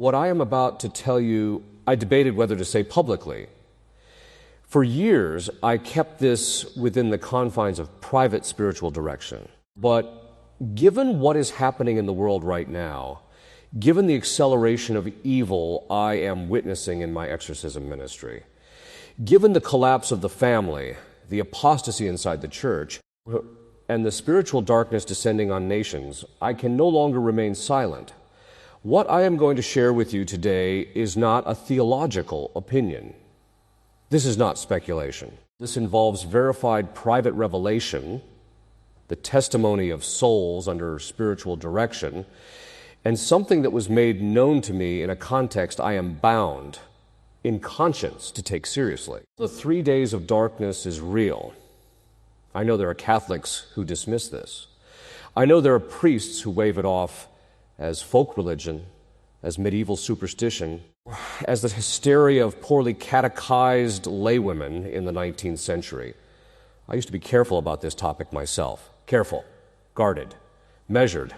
What I am about to tell you, I debated whether to say publicly. For years, I kept this within the confines of private spiritual direction. But given what is happening in the world right now, given the acceleration of evil I am witnessing in my exorcism ministry, given the collapse of the family, the apostasy inside the church, and the spiritual darkness descending on nations, I can no longer remain silent. What I am going to share with you today is not a theological opinion. This is not speculation. This involves verified private revelation, the testimony of souls under spiritual direction, and something that was made known to me in a context I am bound, in conscience, to take seriously. The 3 days of darkness is real. I know there are Catholics who dismiss this. I know there are priests who wave it off as folk religion, as medieval superstition, as the hysteria of poorly catechized laywomen in the 19th century. I used to be careful about this topic myself. Careful, guarded, measured.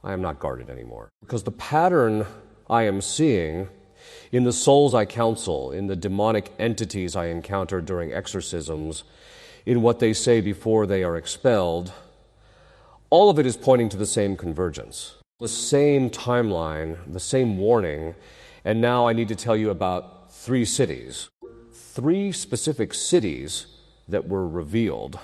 I am not guarded anymore. Because the pattern I am seeing in the souls I counsel, in the demonic entities I encounter during exorcisms, in what they say before they are expelled, all of it is pointing to the same convergence, the same timeline, the same warning, and now I need to tell you about 3 cities, 3 specific cities that were revealed,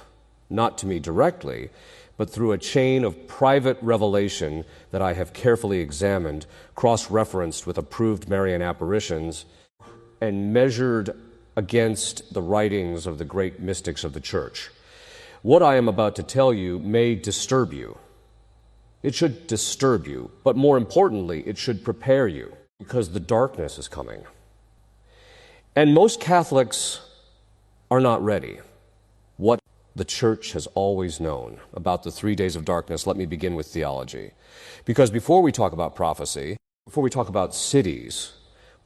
not to me directly, but through a chain of private revelation that I have carefully examined, cross-referenced with approved Marian apparitions, and measured against the writings of the great mystics of the church. What I am about to tell you may disturb you. It should disturb you, but more importantly, it should prepare you, because the darkness is coming. And most Catholics are not ready. What the church has always known about the 3 days of darkness, let me begin with theology. Because before we talk about prophecy, before we talk about cities,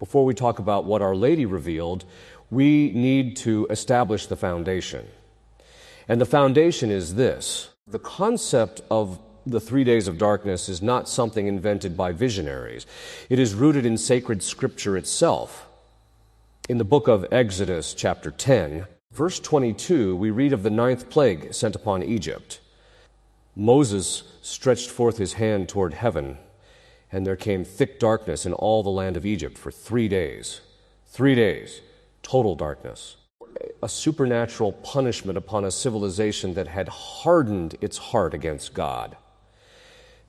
before we talk about what Our Lady revealed, we need to establish the foundation. And the foundation is this: the concept of the 3 days of darkness is not something invented by visionaries. It is rooted in sacred scripture itself. In the book of Exodus, chapter 10, verse 22, we read of the 9th plague sent upon Egypt. Moses stretched forth his hand toward heaven, and there came thick darkness in all the land of Egypt for 3 days. 3 days, total darkness. A supernatural punishment upon a civilization that had hardened its heart against God.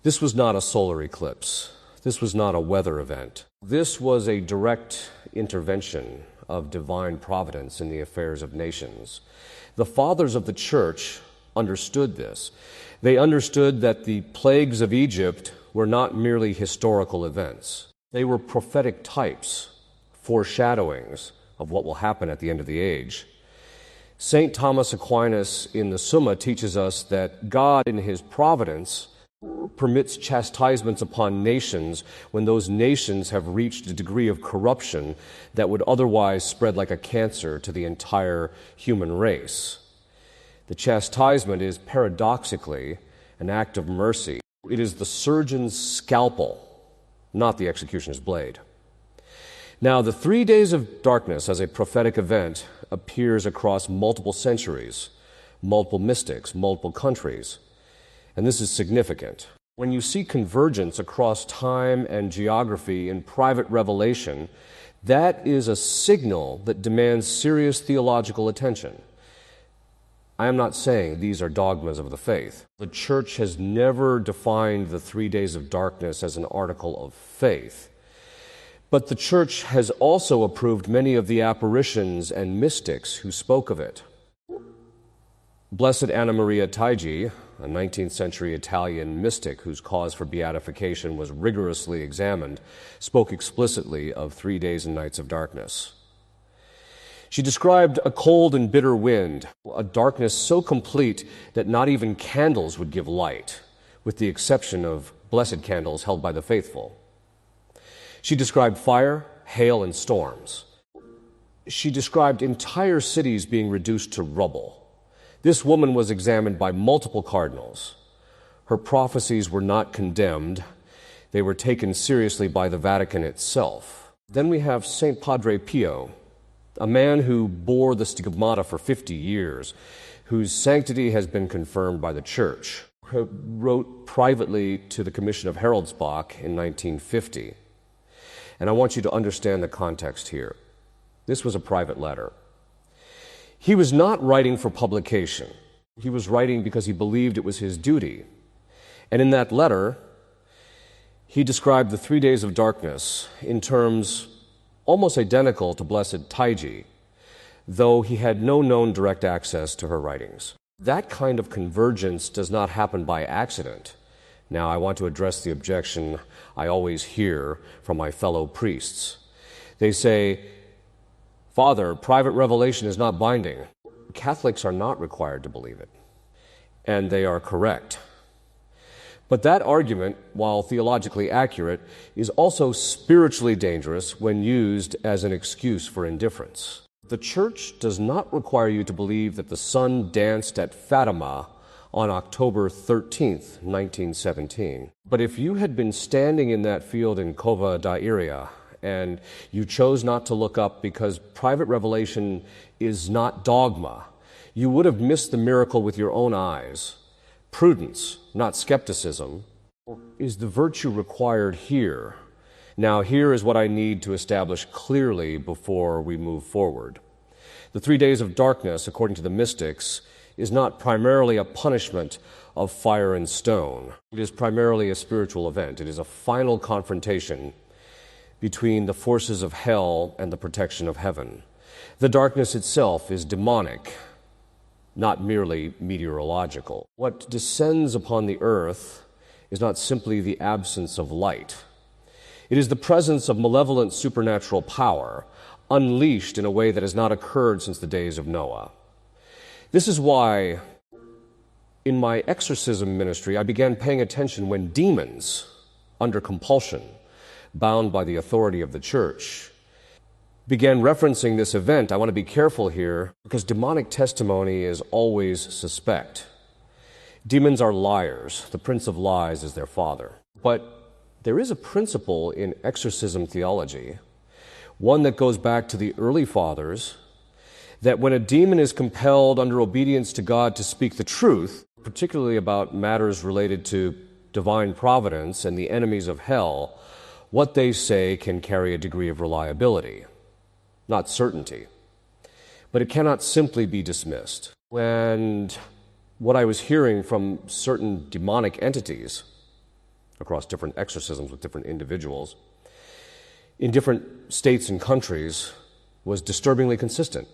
This was not a solar eclipse. This was not a weather event. This was a direct intervention of divine providence in the affairs of nations. The fathers of the church understood this. They understood that the plagues of Egypt were not merely historical events. They were prophetic types, foreshadowings of what will happen at the end of the age. St. Thomas Aquinas in the Summa teaches us that God in his providence permits chastisements upon nations when those nations have reached a degree of corruption that would otherwise spread like a cancer to the entire human race. The chastisement is paradoxically an act of mercy. It is the surgeon's scalpel, not the executioner's blade. Now, the 3 days of darkness as a prophetic event appears across multiple centuries, multiple mystics, multiple countries. And this is significant. When you see convergence across time and geography in private revelation, that is a signal that demands serious theological attention. I am not saying these are dogmas of the faith. The church has never defined the 3 days of darkness as an article of faith. But the church has also approved many of the apparitions and mystics who spoke of it. Blessed Anna Maria Taigi, a 19th century Italian mystic whose cause for beatification was rigorously examined, spoke explicitly of 3 days and nights of darkness. She described a cold and bitter wind, a darkness so complete that not even candles would give light, with the exception of blessed candles held by the faithful. She described fire, hail, and storms. She described entire cities being reduced to rubble. This woman was examined by multiple cardinals. Her prophecies were not condemned. They were taken seriously by the Vatican itself. Then we have St. Padre Pio, a man who bore the stigmata for 50 years, whose sanctity has been confirmed by the Church, who wrote privately to the Commission of Heraldsbach in 1950. And I want you to understand the context here. This was a private letter. He was not writing for publication. He was writing because he believed it was his duty. And in that letter, he described the 3 days of darkness in terms almost identical to Blessed Taiji, though he had no known direct access to her writings. That kind of convergence does not happen by accident. Now, I want to address the objection I always hear from my fellow priests. They say, "Father, private revelation is not binding." Catholics are not required to believe it. And they are correct. But that argument, while theologically accurate, is also spiritually dangerous when used as an excuse for indifference. The Church does not require you to believe that the sun danced at Fatima on October 13th, 1917. But if you had been standing in that field in Cova da Iria and you chose not to look up because private revelation is not dogma, you would have missed the miracle with your own eyes. Prudence, not skepticism, is the virtue required here. Now, here is what I need to establish clearly before we move forward. The 3 days of darkness, according to the mystics, is not primarily a punishment of fire and stone. It is primarily a spiritual event. It is a final confrontation between the forces of hell and the protection of heaven. The darkness itself is demonic, not merely meteorological. What descends upon the earth is not simply the absence of light. It is the presence of malevolent supernatural power, unleashed in a way that has not occurred since the days of Noah. This is why, in my exorcism ministry, I began paying attention when demons, under compulsion, bound by the authority of the Church, began referencing this event. I want to be careful here because demonic testimony is always suspect. Demons are liars. The prince of lies is their father. But there is a principle in exorcism theology, one that goes back to the early fathers, that when a demon is compelled under obedience to God to speak the truth, particularly about matters related to divine providence and the enemies of hell, what they say can carry a degree of reliability. Not certainty, but it cannot simply be dismissed. And what I was hearing from certain demonic entities across different exorcisms with different individuals in different states and countries was disturbingly consistent.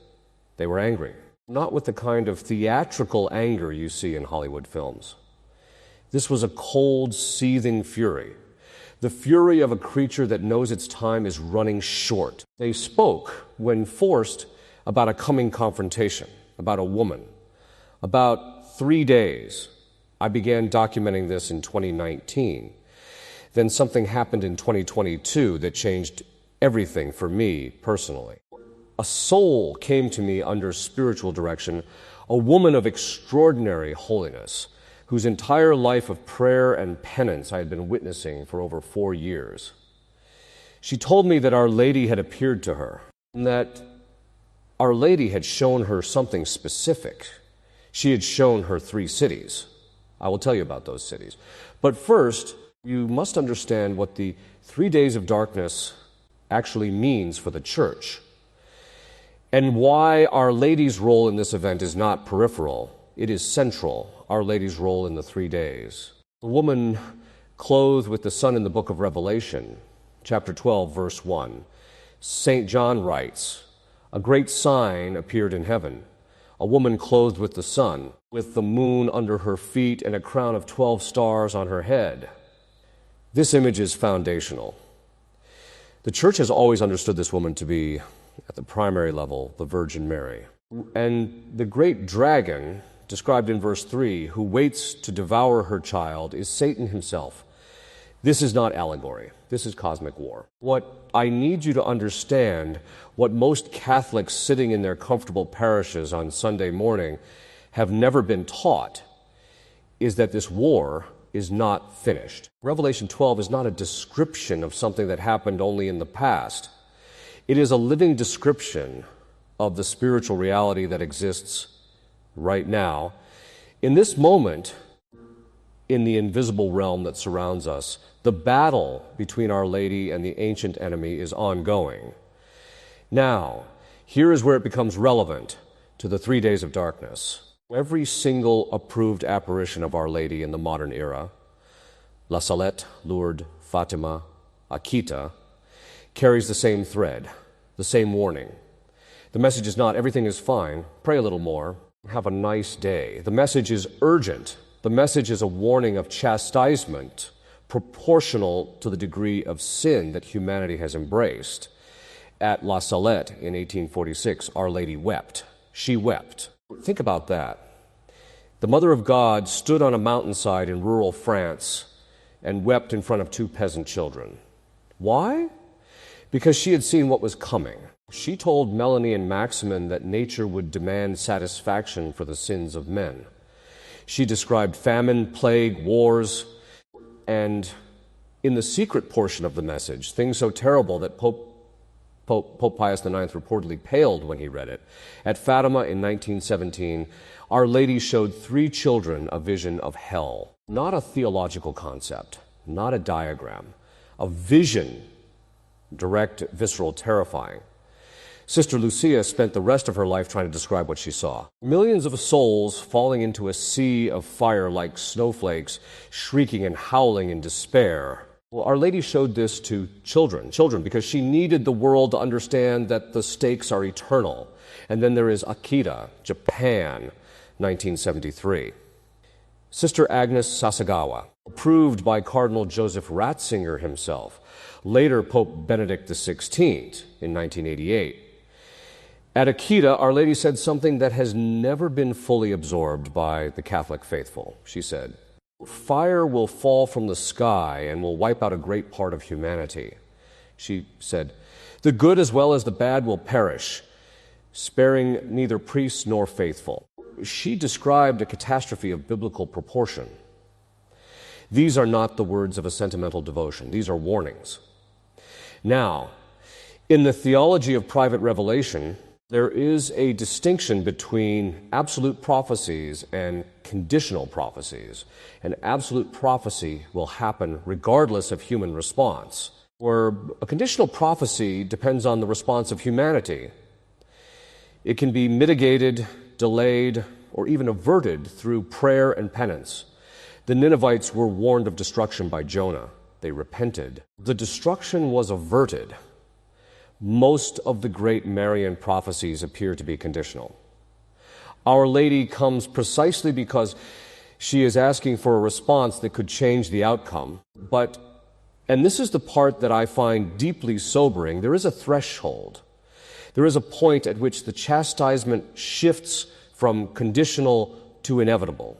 They were angry, not with the kind of theatrical anger you see in Hollywood films. This was a cold, seething fury. The fury of a creature that knows its time is running short. They spoke, when forced, about a coming confrontation, about a woman. About 3 days. I began documenting this in 2019. Then something happened in 2022 that changed everything for me personally. A soul came to me under spiritual direction, a woman of extraordinary holiness, whose entire life of prayer and penance I had been witnessing for over 4 years. She told me that Our Lady had appeared to her, and that Our Lady had shown her something specific. She had shown her 3 cities. I will tell you about those cities. But first, you must understand what the 3 days of darkness actually means for the Church, and why Our Lady's role in this event is not peripheral. It is central, Our Lady's role in the 3 days. The woman clothed with the sun in the book of Revelation, chapter 12, verse 1. St. John writes, "A great sign appeared in heaven, a woman clothed with the sun, with the moon under her feet and a crown of 12 stars on her head." This image is foundational. The Church has always understood this woman to be, at the primary level, the Virgin Mary. And the great dragon, described in verse 3, who waits to devour her child, is Satan himself. This is not allegory. This is cosmic war. What I need you to understand, what most Catholics sitting in their comfortable parishes on Sunday morning have never been taught, is that this war is not finished. Revelation 12 is not a description of something that happened only in the past. It is a living description of the spiritual reality that exists right now. In this moment, in the invisible realm that surrounds us, the battle between Our Lady and the ancient enemy is ongoing. Now, here is where it becomes relevant to the 3 days of darkness. Every single approved apparition of Our Lady in the modern era, La Salette, Lourdes, Fatima, Akita, carries the same thread, the same warning. The message is not, everything is fine, pray a little more, have a nice day. The message is urgent. The message is a warning of chastisement proportional to the degree of sin that humanity has embraced. At La Salette in 1846, Our Lady wept. She wept. Think about that. The Mother of God stood on a mountainside in rural France and wept in front of 2 peasant children. Why? Because she had seen what was coming. She told Melanie and Maximin that nature would demand satisfaction for the sins of men. She described famine, plague, wars, and in the secret portion of the message, things so terrible that Pope Pius IX reportedly paled when he read it. At Fatima in 1917, Our Lady showed 3 children a vision of hell. Not a theological concept, not a diagram, a vision, direct, visceral, terrifying. Sister Lucia spent the rest of her life trying to describe what she saw. Millions of souls falling into a sea of fire like snowflakes, shrieking and howling in despair. Well, Our Lady showed this to children, because she needed the world to understand that the stakes are eternal. And then there is Akita, Japan, 1973. Sister Agnes Sasagawa, approved by Cardinal Joseph Ratzinger himself, later Pope Benedict XVI in 1988. At Akita, Our Lady said something that has never been fully absorbed by the Catholic faithful. She said, "Fire will fall from the sky and will wipe out a great part of humanity." She said, "The good as well as the bad will perish, sparing neither priests nor faithful." She described a catastrophe of biblical proportion. These are not the words of a sentimental devotion. These are warnings. Now, in the theology of private revelation, there is a distinction between absolute prophecies and conditional prophecies. An absolute prophecy will happen regardless of human response, where a conditional prophecy depends on the response of humanity. It can be mitigated, delayed, or even averted through prayer and penance. The Ninevites were warned of destruction by Jonah. They repented. The destruction was averted. Most of the great Marian prophecies appear to be conditional. Our Lady comes precisely because she is asking for a response that could change the outcome. But, and this is the part that I find deeply sobering, there is a threshold. There is a point at which the chastisement shifts from conditional to inevitable,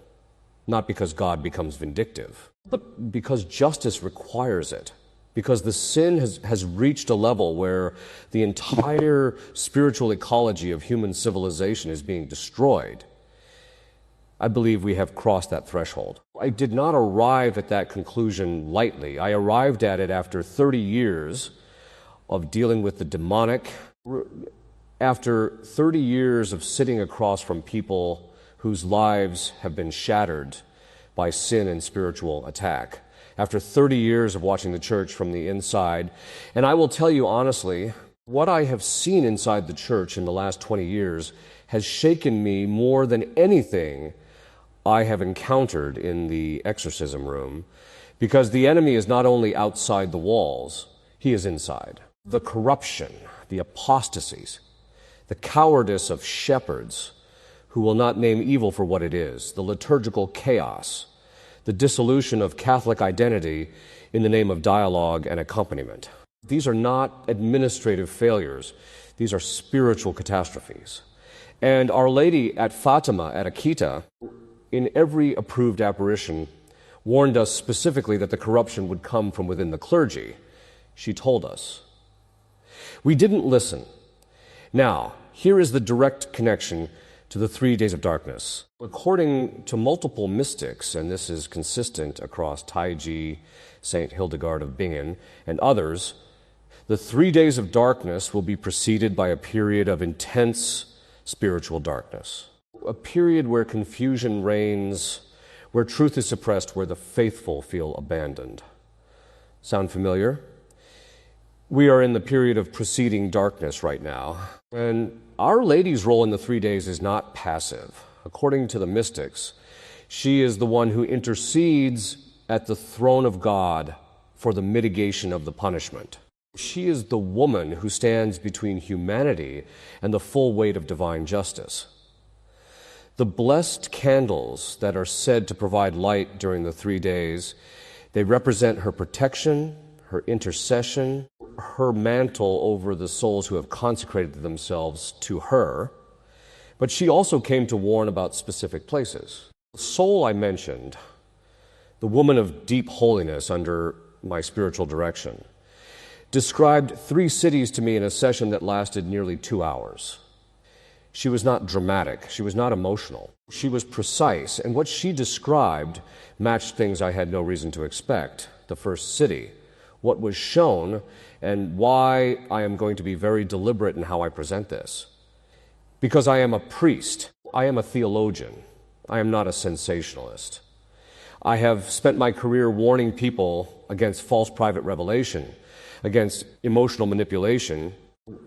not because God becomes vindictive, but because justice requires it. Because the sin has reached a level where the entire spiritual ecology of human civilization is being destroyed. I believe we have crossed that threshold. I did not arrive at that conclusion lightly. I arrived at it after 30 years of dealing with the demonic, after 30 years of sitting across from people whose lives have been shattered by sin and spiritual attack. After 30 years of watching the church from the inside. And I will tell you honestly, what I have seen inside the church in the last 20 years has shaken me more than anything I have encountered in the exorcism room, because the enemy is not only outside the walls, he is inside. The corruption, the apostasies, the cowardice of shepherds who will not name evil for what it is, the liturgical chaos, the dissolution of Catholic identity in the name of dialogue and accompaniment. These are not administrative failures. These are spiritual catastrophes. And Our Lady at Fatima, at Akita, in every approved apparition, warned us specifically that the corruption would come from within the clergy. She told us. We didn't listen. Now, here is the direct connection to the 3 days of darkness. According to multiple mystics, and this is consistent across Taiji, Saint Hildegard of Bingen, and others, the 3 days of darkness will be preceded by a period of intense spiritual darkness, a period where confusion reigns, where truth is suppressed, where the faithful feel abandoned. Sound familiar? We are in the period of preceding darkness right now, and Our Lady's role in the 3 days is not passive. According to the mystics, she is the one who intercedes at the throne of God for the mitigation of the punishment. She is the woman who stands between humanity and the full weight of divine justice. The blessed candles that are said to provide light during the 3 days, they represent her protection, her intercession, her mantle over the souls who have consecrated themselves to her. But she also came to warn about specific places. The soul I mentioned, the woman of deep holiness under my spiritual direction, described 3 cities to me in a session that lasted nearly 2 hours. She was not dramatic. She was not emotional. She was precise, and what she described matched things I had no reason to expect. The first city, what was shown, and why I am going to be very deliberate in how I present this. Because I am a priest. I am a theologian. I am not a sensationalist. I have spent my career warning people against false private revelation, against emotional manipulation,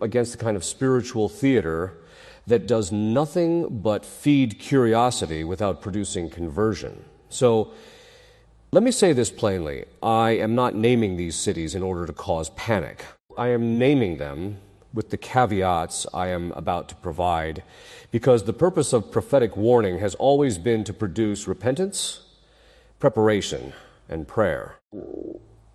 against the kind of spiritual theater that does nothing but feed curiosity without producing conversion. So, let me say this plainly. I am not naming these cities in order to cause panic. I am naming them with the caveats I am about to provide, because the purpose of prophetic warning has always been to produce repentance, preparation, and prayer.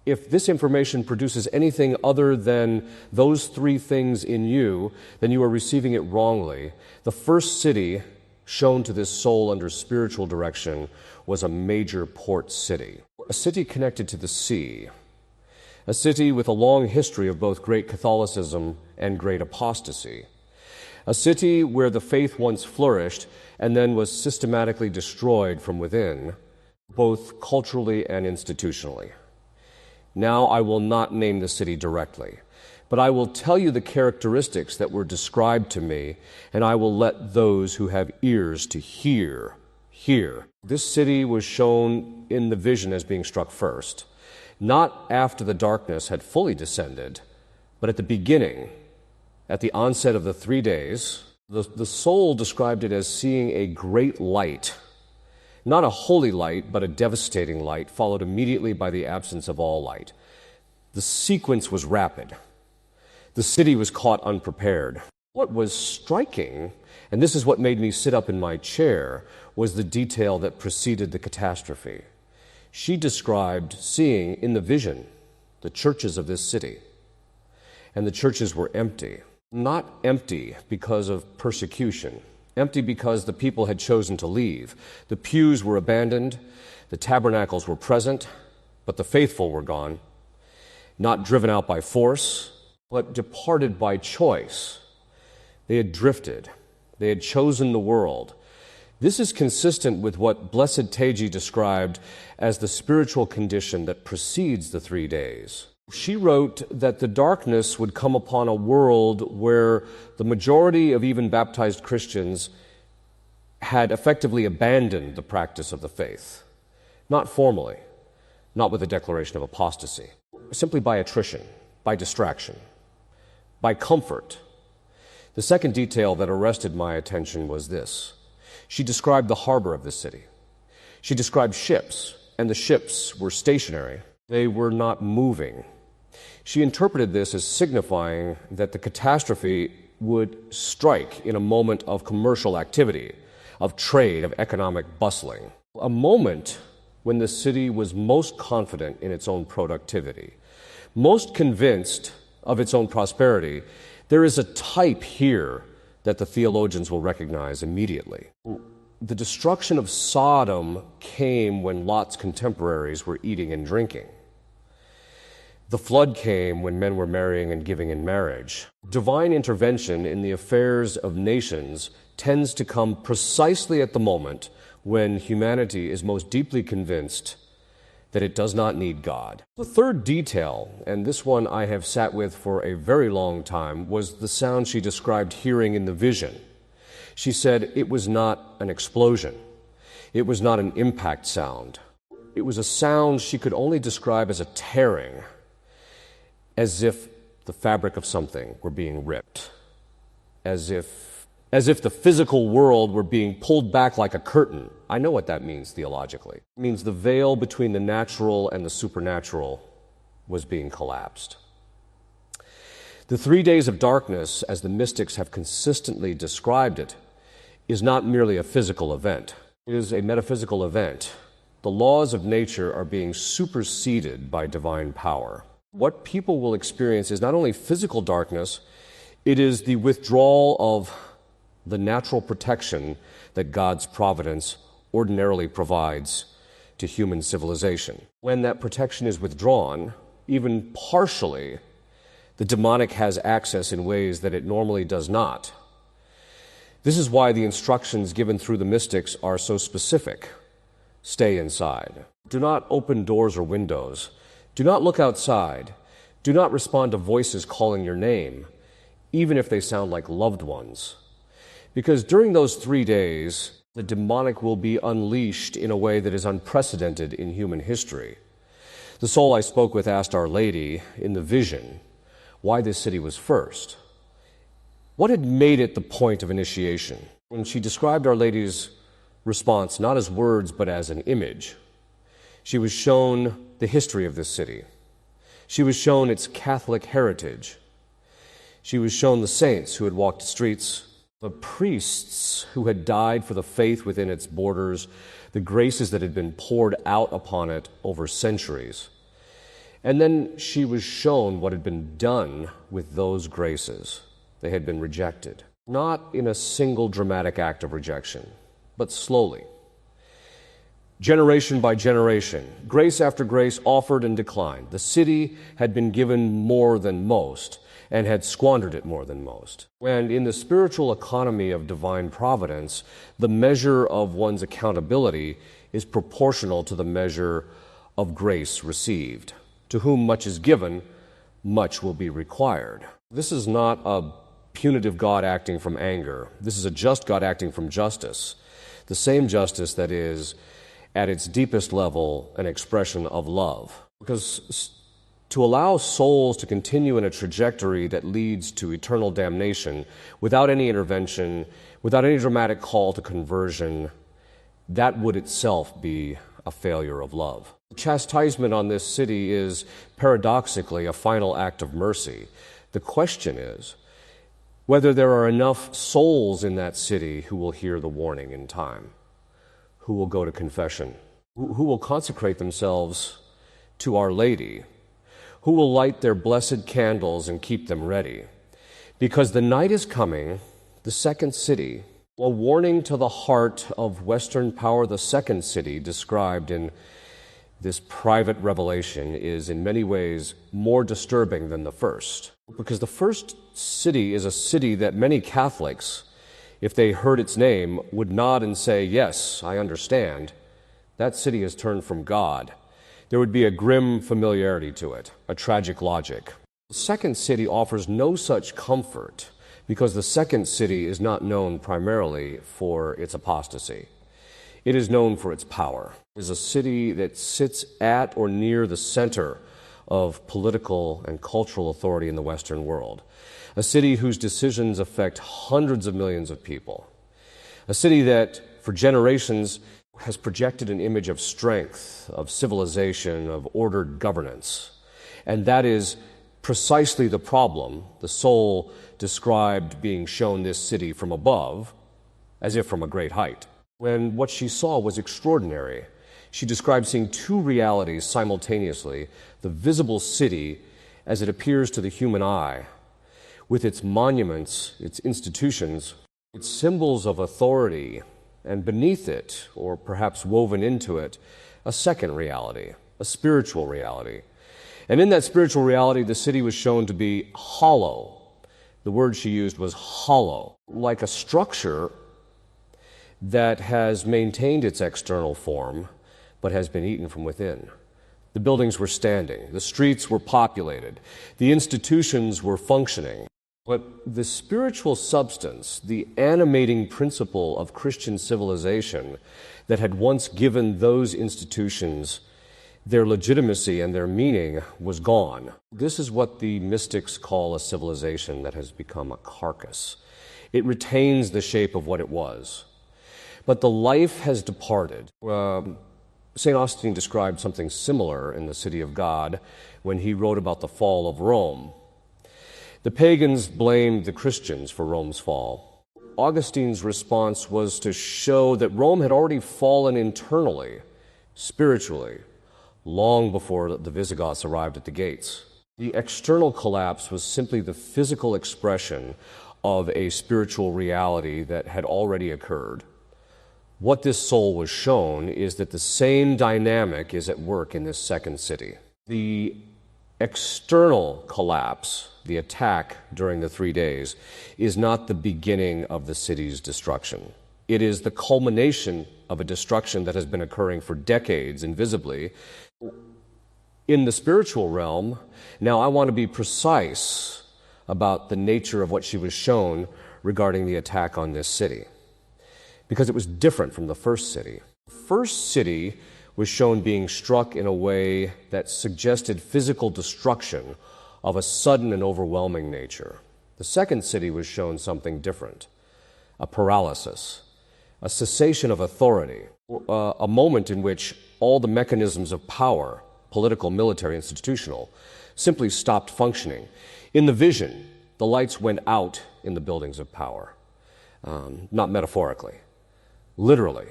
If this information produces anything other than those 3 things in you, then you are receiving it wrongly. The first city shown to this soul under spiritual direction was a major port city, a city connected to the sea, a city with a long history of both great Catholicism and great apostasy, a city where the faith once flourished and then was systematically destroyed from within, both culturally and institutionally. Now I will not name the city directly, but I will tell you the characteristics that were described to me, and I will let those who have ears to hear. This city was shown in the vision as being struck first, not after the darkness had fully descended, but at the beginning, at the onset of the 3 days. The soul described it as seeing a great light, not a holy light, but a devastating light, followed immediately by the absence of all light. The sequence was rapid. The city was caught unprepared. What was striking, and this is what made me sit up in my chair, was the detail that preceded the catastrophe. She described seeing in the vision the churches of this city, and the churches were empty. Not empty because of persecution, empty because the people had chosen to leave. The pews were abandoned, the tabernacles were present, but the faithful were gone, not driven out by force, but departed by choice. They had drifted. They had chosen the world. This is consistent with what Blessed Taiji described as the spiritual condition that precedes the 3 days. She wrote that the darkness would come upon a world where the majority of even baptized Christians had effectively abandoned the practice of the faith. Not formally, not with a declaration of apostasy, simply by attrition, by distraction, by comfort. The second detail that arrested my attention was this. She described the harbor of the city. She described ships, and the ships were stationary. They were not moving. She interpreted this as signifying that the catastrophe would strike in a moment of commercial activity, of trade, of economic bustling. A moment when the city was most confident in its own productivity, most convinced of its own prosperity. There is a type here that the theologians will recognize immediately. The destruction of Sodom came when Lot's contemporaries were eating and drinking. The flood came when men were marrying and giving in marriage. Divine intervention in the affairs of nations tends to come precisely at the moment when humanity is most deeply convinced that it does not need God. The third detail, and this one I have sat with for a very long time, was the sound she described hearing in the vision. She said it was not an explosion. It was not an impact sound. It was a sound she could only describe as a tearing, as if the fabric of something were being ripped, as if the physical world were being pulled back like a curtain. I know what that means theologically. It means the veil between the natural and the supernatural was being collapsed. The 3 days of darkness, as the mystics have consistently described it, is not merely a physical event. It is a metaphysical event. The laws of nature are being superseded by divine power. What people will experience is not only physical darkness, it is the withdrawal of the natural protection that God's providence ordinarily provides to human civilization. When that protection is withdrawn, even partially, the demonic has access in ways that it normally does not. This is why the instructions given through the mystics are so specific. Stay inside. Do not open doors or windows. Do not look outside. Do not respond to voices calling your name, even if they sound like loved ones. Because during those 3 days, the demonic will be unleashed in a way that is unprecedented in human history. The soul I spoke with asked Our Lady in the vision why this city was first. What had made it the point of initiation? When she described Our Lady's response not as words but as an image, she was shown the history of this city. She was shown its Catholic heritage. She was shown the saints who had walked the streets, the priests who had died for the faith within its borders, the graces that had been poured out upon it over centuries. And then she was shown what had been done with those graces. They had been rejected, not in a single dramatic act of rejection, but slowly. Generation by generation, grace after grace offered and declined. The city had been given more than most and had squandered it more than most. And in the spiritual economy of divine providence, the measure of one's accountability is proportional to the measure of grace received. To whom much is given, much will be required. This is not a punitive God acting from anger. This is a just God acting from justice. The same justice that is, at its deepest level, an expression of love. Because to allow souls to continue in a trajectory that leads to eternal damnation without any intervention, without any dramatic call to conversion, that would itself be a failure of love. The chastisement on this city is paradoxically a final act of mercy. The question is whether there are enough souls in that city who will hear the warning in time, who will go to confession, who will consecrate themselves to Our Lady, who will light their blessed candles and keep them ready. Because the night is coming, the second city, a warning to the heart of Western power, the second city described in this private revelation is in many ways more disturbing than the first. Because the first city is a city that many Catholics, if they heard its name, would nod and say, yes, I understand. That city has turned from God. There would be a grim familiarity to it, a tragic logic. The second city offers no such comfort because the second city is not known primarily for its apostasy. It is known for its power. It is a city that sits at or near the center of political and cultural authority in the Western world. A city whose decisions affect hundreds of millions of people. A city that, for generations, has projected an image of strength, of civilization, of ordered governance. And that is precisely the problem the soul described being shown this city from above, as if from a great height. When what she saw was extraordinary, she described seeing two realities simultaneously: the visible city as it appears to the human eye, with its monuments, its institutions, its symbols of authority, and beneath it, or perhaps woven into it, a second reality, a spiritual reality. And in that spiritual reality, the city was shown to be hollow. The word she used was hollow, like a structure that has maintained its external form, but has been eaten from within. The buildings were standing, the streets were populated, the institutions were functioning. But the spiritual substance, the animating principle of Christian civilization that had once given those institutions their legitimacy and their meaning, was gone. This is what the mystics call a civilization that has become a carcass. It retains the shape of what it was, but the life has departed. St. Augustine described something similar in The City of God when he wrote about the fall of Rome. The pagans blamed the Christians for Rome's fall. Augustine's response was to show that Rome had already fallen internally, spiritually, long before the Visigoths arrived at the gates. The external collapse was simply the physical expression of a spiritual reality that had already occurred. What this soul was shown is that the same dynamic is at work in this second city. The external collapse, the attack during the 3 days, is not the beginning of the city's destruction. It is the culmination of a destruction that has been occurring for decades invisibly. In the spiritual realm, now I want to be precise about the nature of what she was shown regarding the attack on this city, because it was different from the first city. The first city was shown being struck in a way that suggested physical destruction of a sudden and overwhelming nature. The second city was shown something different, a paralysis, a cessation of authority, a moment in which all the mechanisms of power, political, military, institutional, simply stopped functioning. In the vision, the lights went out in the buildings of power, not metaphorically, literally.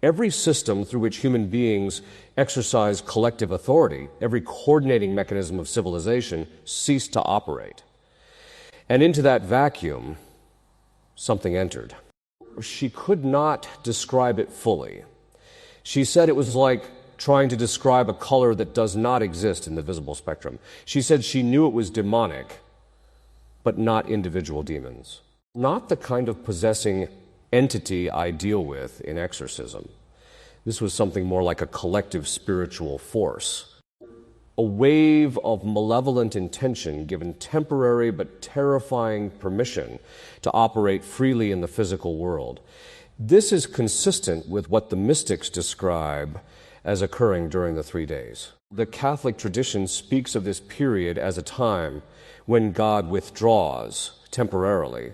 Every system through which human beings exercise collective authority, every coordinating mechanism of civilization, ceased to operate. And into that vacuum, something entered. She could not describe it fully. She said it was like trying to describe a color that does not exist in the visible spectrum. She said she knew it was demonic, but not individual demons. Not the kind of possessing entity I deal with in exorcism. This was something more like a collective spiritual force. A wave of malevolent intention given temporary but terrifying permission to operate freely in the physical world. This is consistent with what the mystics describe as occurring during the 3 days. The Catholic tradition speaks of this period as a time when God withdraws temporarily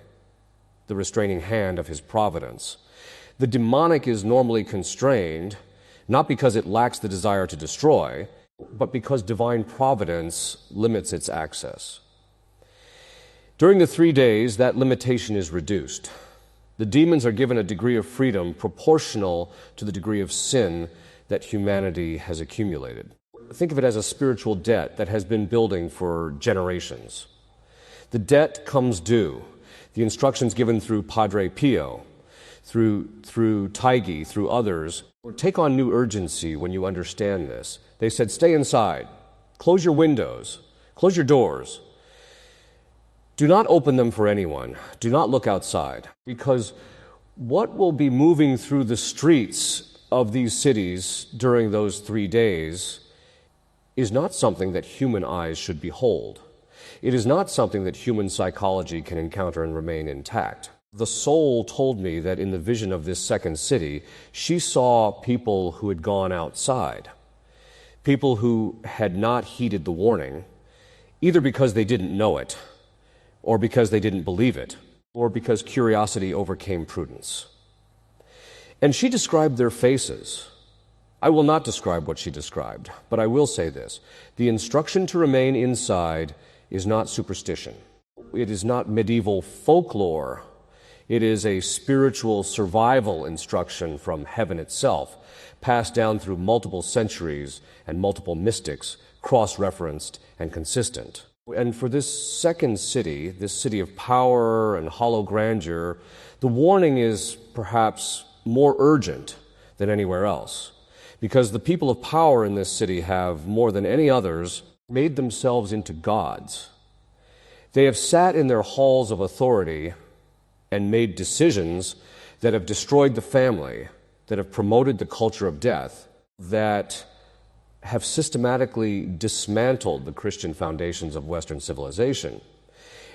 the restraining hand of his providence. The demonic is normally constrained, not because it lacks the desire to destroy, but because divine providence limits its access. During the 3 days, that limitation is reduced. The demons are given a degree of freedom proportional to the degree of sin that humanity has accumulated. Think of it as a spiritual debt that has been building for generations. The debt comes due. The instructions given through Padre Pio, through Taigi, through others, take on new urgency when you understand this. They said, stay inside, close your windows, close your doors. Do not open them for anyone. Do not look outside, because what will be moving through the streets of these cities during those 3 days is not something that human eyes should behold. It is not something that human psychology can encounter and remain intact. The soul told me that in the vision of this second city, she saw people who had gone outside, people who had not heeded the warning, either because they didn't know it, or because they didn't believe it, or because curiosity overcame prudence. And she described their faces. I will not describe what she described, but I will say this. The instruction to remain inside is not superstition. It is not medieval folklore. It is a spiritual survival instruction from heaven itself, passed down through multiple centuries and multiple mystics, cross-referenced and consistent. And for this second city, this city of power and hollow grandeur, the warning is perhaps more urgent than anywhere else, because the people of power in this city have, more than any others, made themselves into gods. They have sat in their halls of authority and made decisions that have destroyed the family, that have promoted the culture of death, that have systematically dismantled the Christian foundations of Western civilization.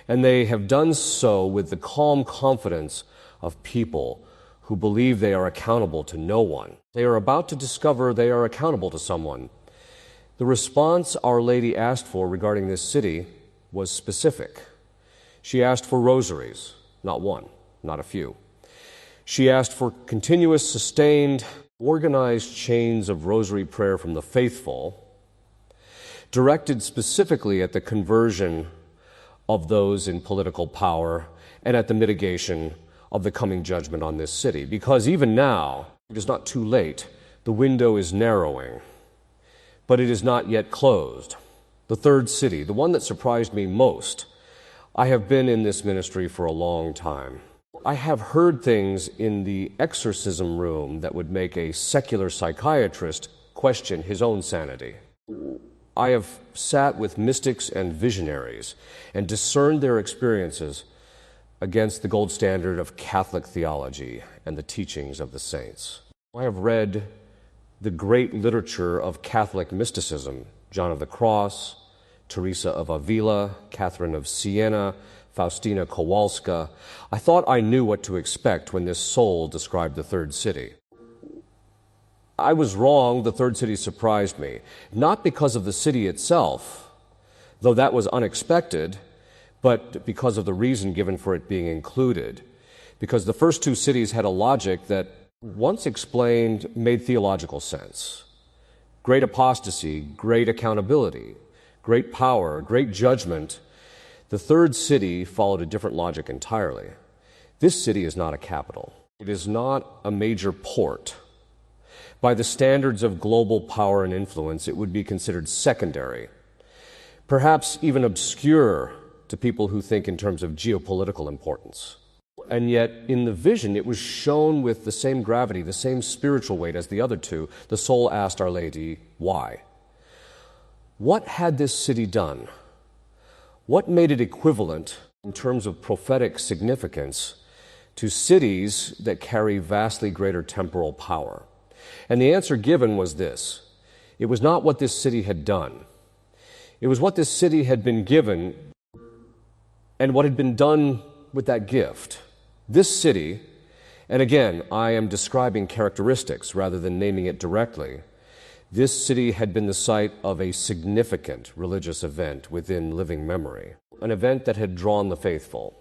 And they have done so with the calm confidence of people who believe they are accountable to no one. They are about to discover they are accountable to someone. The response Our Lady asked for regarding this city was specific. She asked for rosaries, not one, not a few. She asked for continuous, sustained, organized chains of rosary prayer from the faithful, directed specifically at the conversion of those in political power and at the mitigation of the coming judgment on this city. Because even now, it is not too late. The window is narrowing, but it is not yet closed. The third city, the one that surprised me most. I have been in this ministry for a long time. I have heard things in the exorcism room that would make a secular psychiatrist question his own sanity. I have sat with mystics and visionaries and discerned their experiences against the gold standard of Catholic theology and the teachings of the saints. I have read the great literature of Catholic mysticism, John of the Cross, Teresa of Avila, Catherine of Siena, Faustina Kowalska. I thought I knew what to expect when this soul described the third city. I was wrong. The third city surprised me, not because of the city itself, though that was unexpected, but because of the reason given for it being included. Because the first two cities had a logic that, once explained, made theological sense. Great apostasy, great accountability, great power, great judgment. The third city followed a different logic entirely. This city is not a capital. It is not a major port. By the standards of global power and influence, it would be considered secondary, perhaps even obscure to people who think in terms of geopolitical importance. And yet, in the vision, it was shown with the same gravity, the same spiritual weight as the other two. The soul asked Our Lady, why? What had this city done? What made it equivalent in terms of prophetic significance to cities that carry vastly greater temporal power? And the answer given was this. It was not what this city had done. It was what this city had been given and what had been done with that gift. This city, and again, I am describing characteristics rather than naming it directly, this city had been the site of a significant religious event within living memory, an event that had drawn the faithful,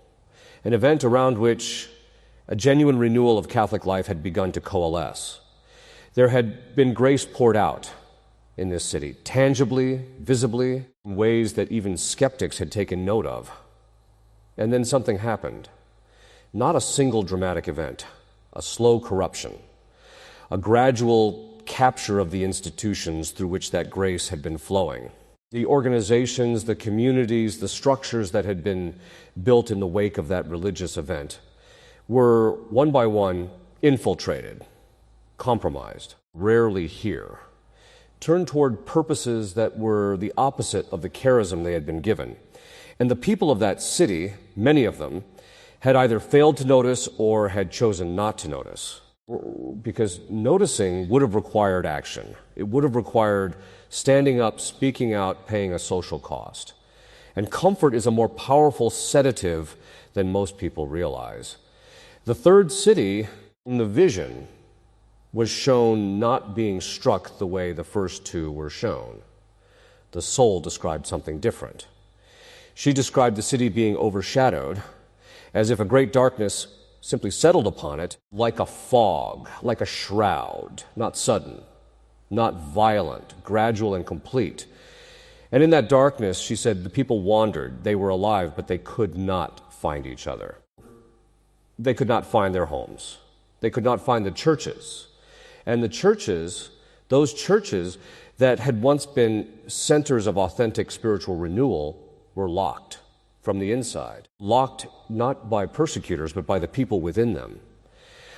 an event around which a genuine renewal of Catholic life had begun to coalesce. There had been grace poured out in this city, tangibly, visibly, in ways that even skeptics had taken note of. And then something happened. Not a single dramatic event, a slow corruption, a gradual capture of the institutions through which that grace had been flowing. The organizations, the communities, the structures that had been built in the wake of that religious event were, one by one, infiltrated, compromised, rarely here, turned toward purposes that were the opposite of the charism they had been given. And the people of that city, many of them, had either failed to notice or had chosen not to notice. Because noticing would have required action. It would have required standing up, speaking out, paying a social cost. And comfort is a more powerful sedative than most people realize. The third city in the vision was shown not being struck the way the first two were shown. The soul described something different. She described the city being overshadowed, as if a great darkness simply settled upon it, like a fog, like a shroud, not sudden, not violent, gradual and complete. And in that darkness, she said, the people wandered. They were alive, but they could not find each other. They could not find their homes. They could not find the churches. And the churches, those churches that had once been centers of authentic spiritual renewal, were locked from the inside. Locked not by persecutors, but by the people within them.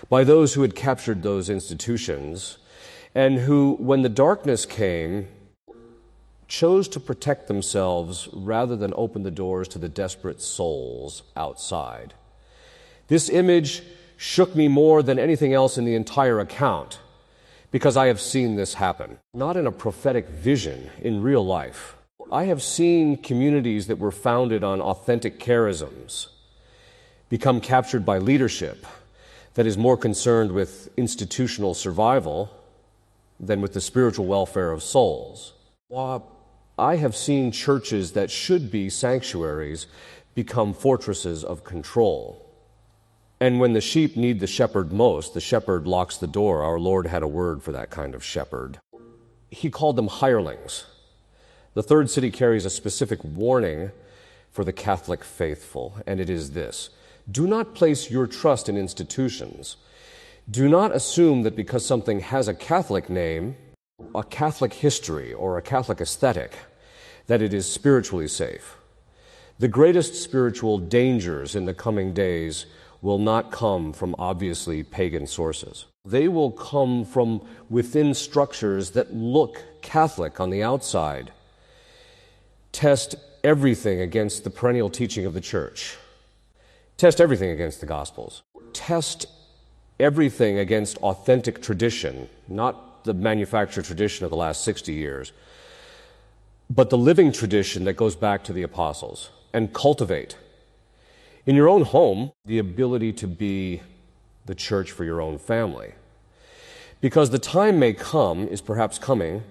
By those who had captured those institutions and who, when the darkness came, chose to protect themselves rather than open the doors to the desperate souls outside. This image shook me more than anything else in the entire account, because I have seen this happen. Not in a prophetic vision, in real life. I have seen communities that were founded on authentic charisms become captured by leadership that is more concerned with institutional survival than with the spiritual welfare of souls. I have seen churches that should be sanctuaries become fortresses of control. And when the sheep need the shepherd most, the shepherd locks the door. Our Lord had a word for that kind of shepherd. He called them hirelings. The third city carries a specific warning for the Catholic faithful, and it is this: do not place your trust in institutions. Do not assume that because something has a Catholic name, a Catholic history, or a Catholic aesthetic, that it is spiritually safe. The greatest spiritual dangers in the coming days will not come from obviously pagan sources. They will come from within structures that look Catholic on the outside. Test everything against the perennial teaching of the Church. Test everything against the Gospels. Test everything against authentic tradition, not the manufactured tradition of the last 60 years, but the living tradition that goes back to the apostles, and cultivate in your own home the ability to be the church for your own family. Because the time may come, is perhaps coming,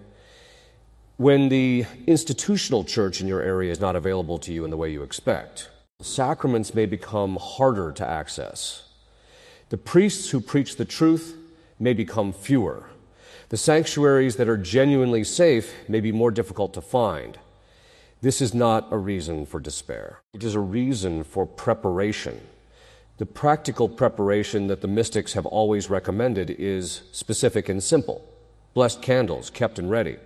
when the institutional church in your area is not available to you in the way you expect. Sacraments may become harder to access. The priests who preach the truth may become fewer. The sanctuaries that are genuinely safe may be more difficult to find. This is not a reason for despair. It is a reason for preparation. The practical preparation that the mystics have always recommended is specific and simple. Blessed candles, kept and ready.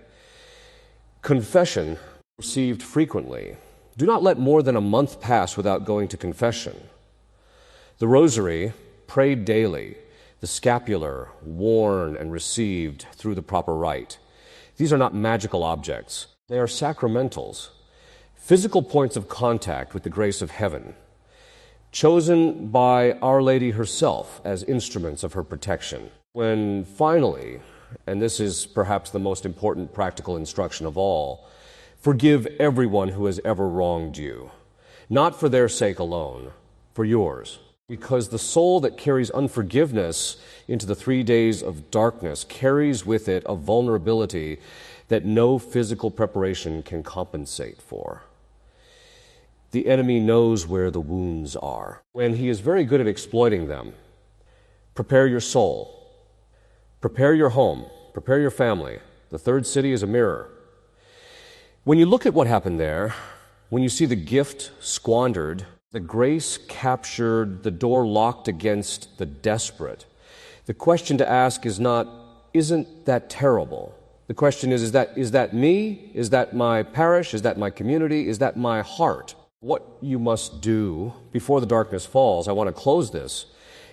Confession, received frequently. Do not let more than a month pass without going to confession. The rosary, prayed daily. The scapular, worn and received through the proper rite. These are not magical objects. They are sacramentals, physical points of contact with the grace of heaven, chosen by Our Lady herself as instruments of her protection. When finally, and this is perhaps the most important practical instruction of all, forgive everyone who has ever wronged you, not for their sake alone, for yours. Because the soul that carries unforgiveness into the 3 days of darkness carries with it a vulnerability that no physical preparation can compensate for. The enemy knows where the wounds are, and he is very good at exploiting them. Prepare your soul. Prepare your home. Prepare your family. The third city is a mirror. When you look at what happened there, when you see the gift squandered, the grace captured, the door locked against the desperate, the question to ask is not, isn't that terrible? The question is that me? Is that my parish? Is that my community? Is that my heart? What you must do before the darkness falls, I want to close this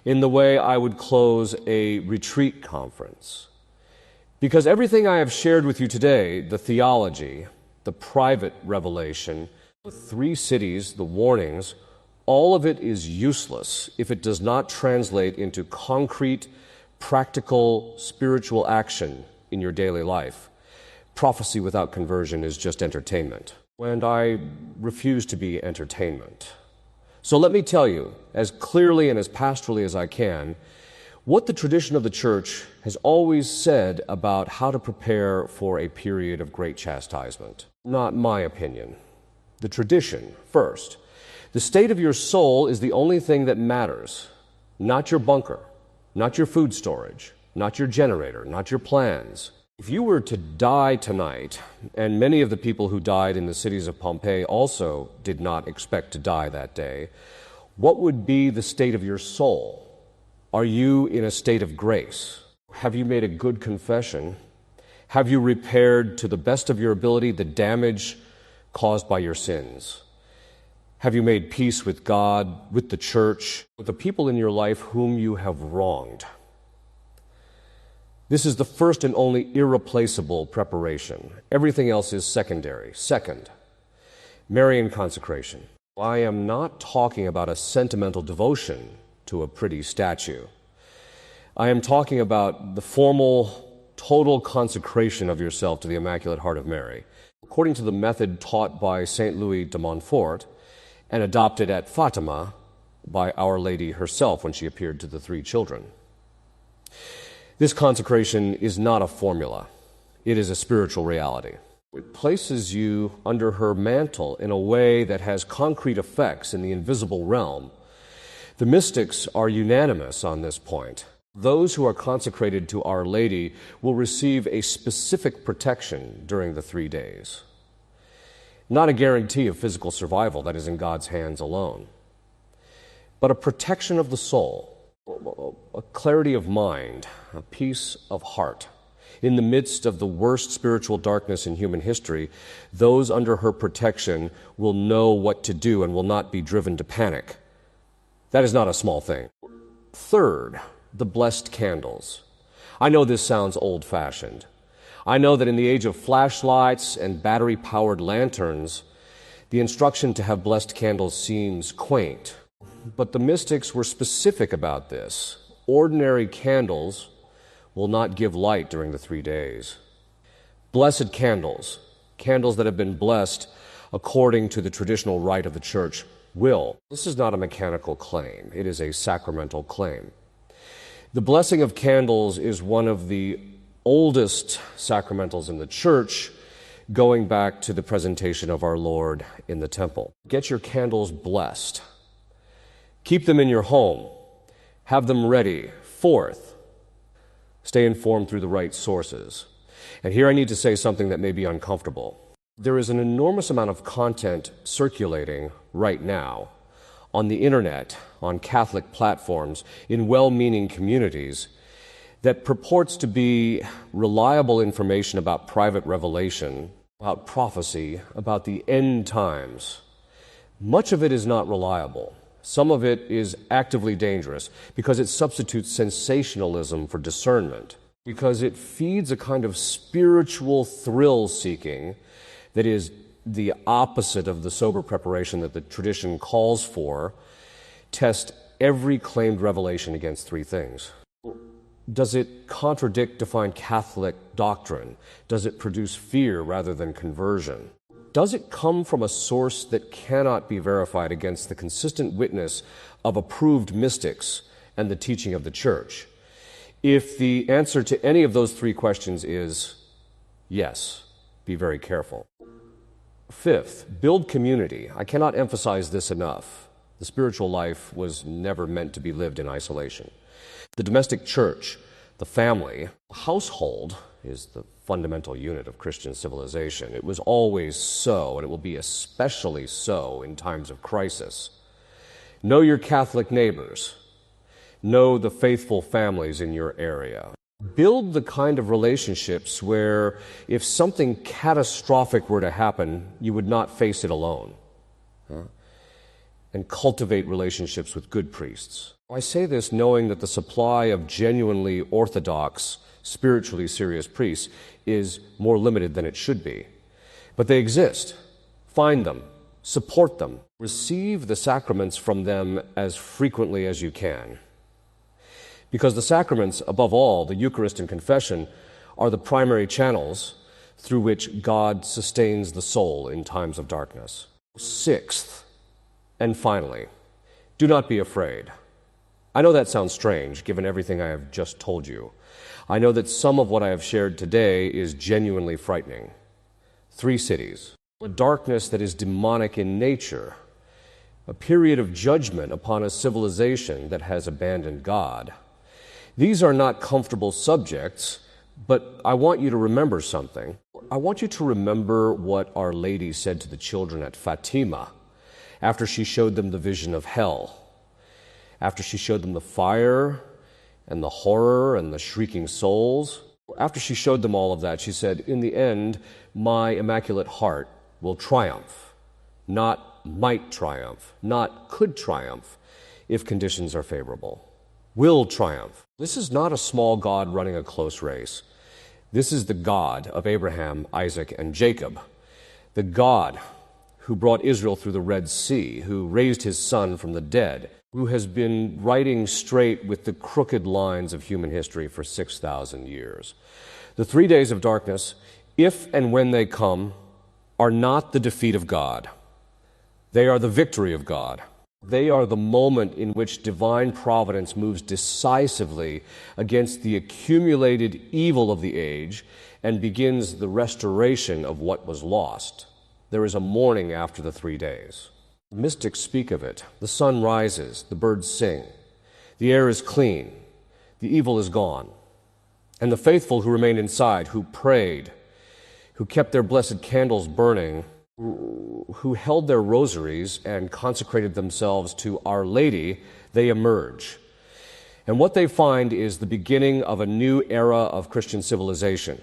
in the way I would close a retreat conference. Because everything I have shared with you today, the theology, the private revelation, the 3 cities, the warnings, all of it is useless if it does not translate into concrete, practical, spiritual action in your daily life. Prophecy without conversion is just entertainment. And I refuse to be entertainment. So let me tell you, as clearly and as pastorally as I can, what the tradition of the Church has always said about how to prepare for a period of great chastisement. Not my opinion. The tradition, first. The state of your soul is the only thing that matters, not your bunker, not your food storage, not your generator, not your plans. If you were to die tonight, and many of the people who died in the cities of Pompeii also did not expect to die that day, what would be the state of your soul? Are you in a state of grace? Have you made a good confession? Have you repaired to the best of your ability the damage caused by your sins? Have you made peace with God, with the church, with the people in your life whom you have wronged? This is the first and only irreplaceable preparation. Everything else is secondary. Second, Marian consecration. I am not talking about a sentimental devotion to a pretty statue. I am talking about the formal, total consecration of yourself to the Immaculate Heart of Mary, according to the method taught by St. Louis de Montfort and adopted at Fatima by Our Lady herself when she appeared to the three children. This consecration is not a formula. It is a spiritual reality. It places you under her mantle in a way that has concrete effects in the invisible realm. The mystics are unanimous on this point. Those who are consecrated to Our Lady will receive a specific protection during the 3 days. Not a guarantee of physical survival that is in God's hands alone, but a protection of the soul, a clarity of mind, a peace of heart. In the midst of the worst spiritual darkness in human history, those under her protection will know what to do and will not be driven to panic. That is not a small thing. Third, the blessed candles. I know this sounds old-fashioned. I know that in the age of flashlights and battery-powered lanterns, the instruction to have blessed candles seems quaint. But the mystics were specific about this. Ordinary candles will not give light during the 3 days. Blessed candles, candles that have been blessed according to the traditional rite of the Church, will. This is not a mechanical claim. It is a sacramental claim. The blessing of candles is one of the oldest sacramentals in the Church, going back to the presentation of our Lord in the temple. Get your candles blessed. Keep them in your home. Have them ready. Fourth, stay informed through the right sources. And here I need to say something that may be uncomfortable. There is an enormous amount of content circulating right now on the internet, on Catholic platforms, in well-meaning communities, that purports to be reliable information about private revelation, about prophecy, about the end times. Much of it is not reliable. Some of it is actively dangerous because it substitutes sensationalism for discernment, because it feeds a kind of spiritual thrill-seeking that is the opposite of the sober preparation that the tradition calls for. Test every claimed revelation against three things. Does it contradict defined Catholic doctrine? Does it produce fear rather than conversion? Does it come from a source that cannot be verified against the consistent witness of approved mystics and the teaching of the Church? If the answer to any of those three questions is yes, be very careful. Fifth, build community. I cannot emphasize this enough. The spiritual life was never meant to be lived in isolation. The domestic church, the family, household is the fundamental unit of Christian civilization. It was always so, and it will be especially so in times of crisis. Know your Catholic neighbors. Know the faithful families in your area. Build the kind of relationships where if something catastrophic were to happen, you would not face it alone. And cultivate relationships with good priests. I say this knowing that the supply of genuinely orthodox, spiritually serious priests is more limited than it should be. But they exist. Find them. Support them. Receive the sacraments from them as frequently as you can. Because the sacraments, above all, the Eucharist and confession, are the primary channels through which God sustains the soul in times of darkness. Sixth, and finally, do not be afraid. I know that sounds strange, given everything I have just told you. I know that some of what I have shared today is genuinely frightening. 3 cities, a darkness that is demonic in nature, a period of judgment upon a civilization that has abandoned God. These are not comfortable subjects, but I want you to remember something. I want you to remember what Our Lady said to the children at Fatima after she showed them the vision of hell, after she showed them the fire and the horror and the shrieking souls. After she showed them all of that, she said, in the end, my Immaculate Heart will triumph, not might triumph, not could triumph, if conditions are favorable. Will triumph. This is not a small God running a close race. This is the God of Abraham, Isaac, and Jacob, the God who brought Israel through the Red Sea, who raised his son from the dead, who has been writing straight with the crooked lines of human history for 6,000 years. The 3 days of darkness, if and when they come, are not the defeat of God. They are the victory of God. They are the moment in which divine providence moves decisively against the accumulated evil of the age and begins the restoration of what was lost. There is a morning after the 3 days. Mystics speak of it. The sun rises, the birds sing, the air is clean, the evil is gone. And the faithful who remained inside, who prayed, who kept their blessed candles burning, who held their rosaries and consecrated themselves to Our Lady, they emerge. And what they find is the beginning of a new era of Christian civilization.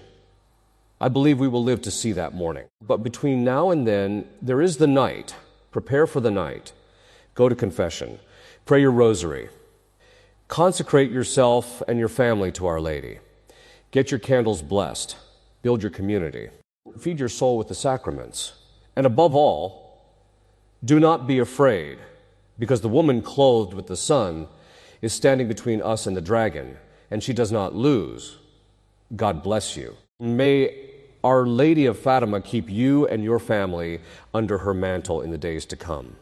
I believe we will live to see that morning. But between now and then, there is the night. Prepare for the night. Go to confession. Pray your rosary. Consecrate yourself and your family to Our Lady. Get your candles blessed. Build your community. Feed your soul with the sacraments. And above all, do not be afraid, because the woman clothed with the sun is standing between us and the dragon, and she does not lose. God bless you. May Our Lady of Fatima keep you and your family under her mantle in the days to come.